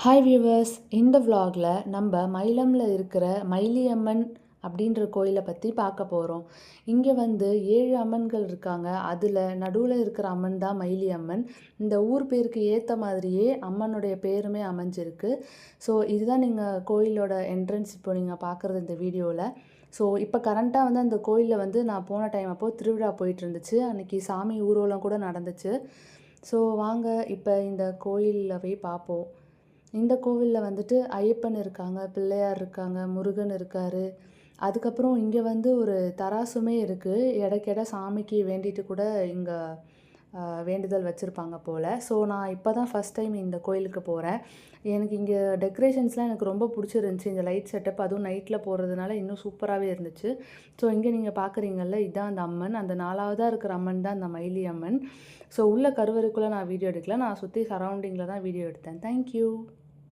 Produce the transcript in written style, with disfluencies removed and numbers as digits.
Hi viewers, இந்த vlogல நம்ம மயிலம்ல இருக்கிற மயிலியம்மன் அப்படின்ற கோயிலை பற்றி பார்க்க போகிறோம். இங்கே வந்து 7 அம்மன்கள் இருக்காங்க. அதில் நடுவில் இருக்கிற அம்மன் தான் மயிலியம்மன். இந்த ஊர் பேருக்கு ஏற்ற மாதிரியே அம்மனுடைய பேருமே அமைஞ்சிருக்கு. ஸோ இதுதான் நீங்கள் கோயிலோட என்ட்ரன்ஸ் இப்போ நீங்கள் பார்க்குறது இந்த வீடியோவில். ஸோ இப்போ கரண்ட்டாக வந்து அந்த கோயிலில் வந்து நான் போன டைம் அப்போது திருவிழா போயிட்டு இருந்துச்சு. அன்றைக்கி சாமி ஊர்வலம் கூட நடந்துச்சு. ஸோ வாங்க இப்போ இந்த கோயிலில் போய் பார்ப்போம். இந்த கோவிலில் வந்துட்டு ஐயப்பன் இருக்காங்க, பிள்ளையார் இருக்காங்க, முருகன் இருக்கார். அதுக்கப்புறம் இங்கே வந்து ஒரு தராசுமே இருக்குது. எடைக்கெடை சாமிக்கு வேண்டிட்டு கூட இங்கே வேண்டுதல் வச்சுருப்பாங்க போல். ஸோ நான் இப்போ தான் ஃபஸ்ட் டைம் இந்த கோயிலுக்கு போகிறேன். எனக்கு இங்கே டெக்கரேஷன்ஸ்லாம் எனக்கு ரொம்ப பிடிச்சிருந்துச்சி. இந்த லைட் செட்டப் அதுவும் நைட்டில் போடுறதுனால இன்னும் சூப்பராகவே இருந்துச்சு. ஸோ இங்கே நீங்கள் பார்க்குறீங்கல்ல, இதுதான் அந்த அம்மன். அந்த 4வதாக இருக்கிற அம்மன் தான் அந்த மயிலி அம்மன். ஸோ உள்ள கருவறைக்குள்ளே நான் வீடியோ எடுக்கல. நான் சுற்றி சரௌண்டிங்கில் தான் வீடியோ எடுத்தேன். தேங்க்யூ.